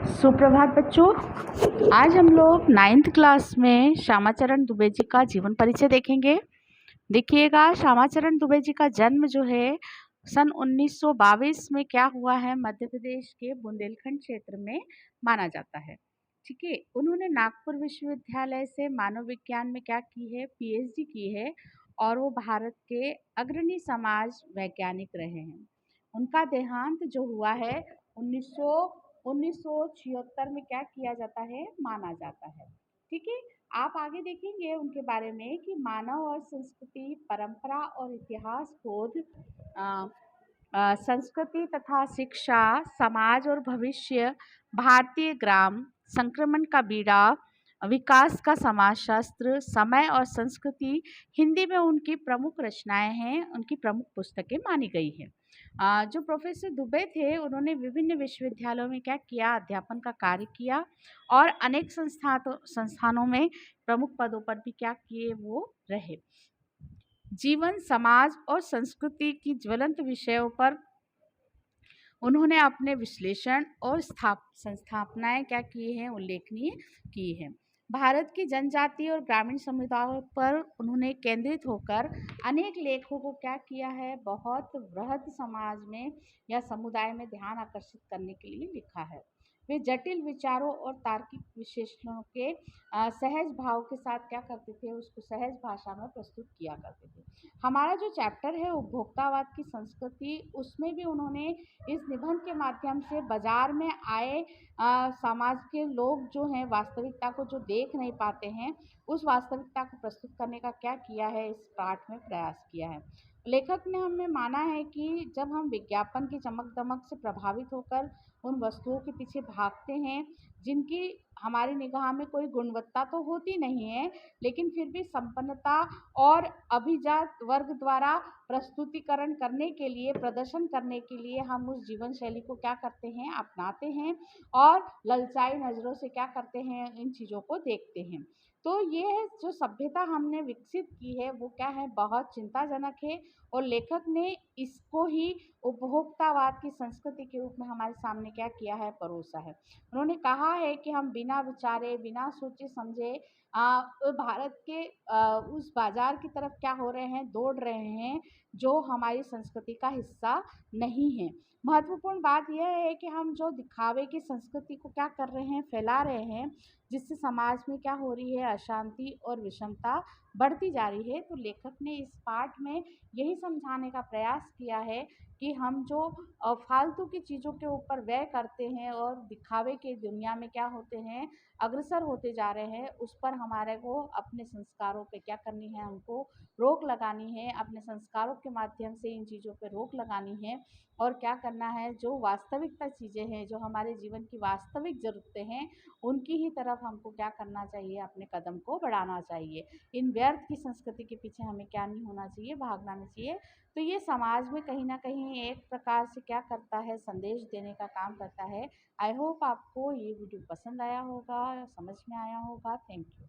सुप्रभात बच्चों। आज हम लोग 9th क्लास में श्यामाचरण दुबे जी का जीवन परिचय देखेंगे। देखिएगा, श्यामाचरण दुबे जी का जन्म जो है सन 1922 में क्या हुआ है, मध्य प्रदेश के बुंदेलखंड क्षेत्र में माना जाता है। ठीक है, उन्होंने नागपुर विश्वविद्यालय से मानव विज्ञान में क्या की है, पीएचडी की है और वो भारत के अग्रणी समाज वैज्ञानिक रहे हैं। उनका देहांत जो हुआ है 1976 में क्या किया जाता है, माना जाता है। ठीक है, आप आगे देखेंगे उनके बारे में कि मानव और संस्कृति, परंपरा और इतिहास शोध, संस्कृति तथा शिक्षा, समाज और भविष्य, भारतीय ग्राम, संक्रमण का बीड़ा, विकास का समाजशास्त्र, समय और संस्कृति, हिंदी में उनकी प्रमुख रचनाएं हैं, उनकी प्रमुख पुस्तकें मानी गई हैं। जो प्रोफेसर दुबे थे, उन्होंने विभिन्न विश्वविद्यालयों में क्या किया, अध्यापन का कार्य किया और अनेक संस्थानों में प्रमुख पदों पर भी क्या किए, वो रहे। जीवन, समाज और संस्कृति की ज्वलंत विषयों पर उन्होंने अपने विश्लेषण और संस्थापनाएं क्या की हैं, उल्लेखनीय की हैं। भारत की जनजातीय और ग्रामीण समुदायों पर उन्होंने केंद्रित होकर अनेक लेखों को क्या किया है, बहुत वृहद समाज में या समुदाय में ध्यान आकर्षित करने के लिए लिखा है। वे जटिल विचारों और तार्किक विश्लेषणों के सहज भाव के साथ क्या करते थे, उसको सहज भाषा में प्रस्तुत किया करते थे। हमारा जो चैप्टर है उपभोक्तावाद की संस्कृति, उसमें भी उन्होंने इस निबंध के माध्यम से बाजार में आए समाज के लोग जो हैं, वास्तविकता को जो देख नहीं पाते हैं, उस वास्तविकता को प्रस्तुत करने का क्या किया है, इस पाठ में प्रयास किया है। लेखक ने हमें माना है कि जब हम विज्ञापन की चमक दमक से प्रभावित होकर उन वस्तुओं के पीछे भागते हैं जिनकी हमारी निगाह में कोई गुणवत्ता तो होती नहीं है, लेकिन फिर भी संपन्नता और अभिजात वर्ग द्वारा प्रस्तुतिकरण करने के लिए, प्रदर्शन करने के लिए हम उस जीवन शैली को क्या करते हैं, अपनाते हैं और ललचाई नज़रों से क्या करते हैं, इन चीज़ों को देखते हैं। तो ये जो सभ्यता हमने विकसित की है वो क्या है, बहुत चिंताजनक है और लेखक ने इसको ही उपभोक्तावाद की संस्कृति के रूप में हमारे सामने क्या किया है, परोसा है। उन्होंने कहा है कि हम बिना विचारे, बिना सोचे समझे भारत के उस बाजार की तरफ क्या हो रहे हैं, दौड़ रहे हैं जो हमारी संस्कृति का हिस्सा नहीं है। महत्वपूर्ण बात यह है कि हम जो दिखावे की संस्कृति को क्या कर रहे हैं, फैला रहे हैं, जिससे समाज में क्या हो रही है, अशांति और विषमता बढ़ती जा रही है। तो लेखक ने इस पाठ में यही समझाने का प्रयास किया है कि हम जो फालतू की चीज़ों के ऊपर व्यय करते हैं और दिखावे के दुनिया में क्या होते हैं, अग्रसर होते जा रहे हैं, उस पर हमारे को अपने संस्कारों पे क्या करनी है, हमको रोक लगानी है। अपने संस्कारों के माध्यम से इन चीज़ों पे रोक लगानी है और क्या करना है, जो वास्तविकता चीज़ें हैं, जो हमारे जीवन की वास्तविक ज़रूरतें हैं, उनकी ही तरफ हमको क्या करना चाहिए, अपने कदम को बढ़ाना चाहिए। इन व्यर्थ की संस्कृति के पीछे हमें क्या नहीं होना चाहिए, भागना नहीं चाहिए। तो ये समाज में कहीं ना कहीं एक प्रकार से क्या करता है, संदेश देने का काम करता है। आई होप आपको ये वीडियो पसंद आया होगा, समझ में आया होगा। Thank you.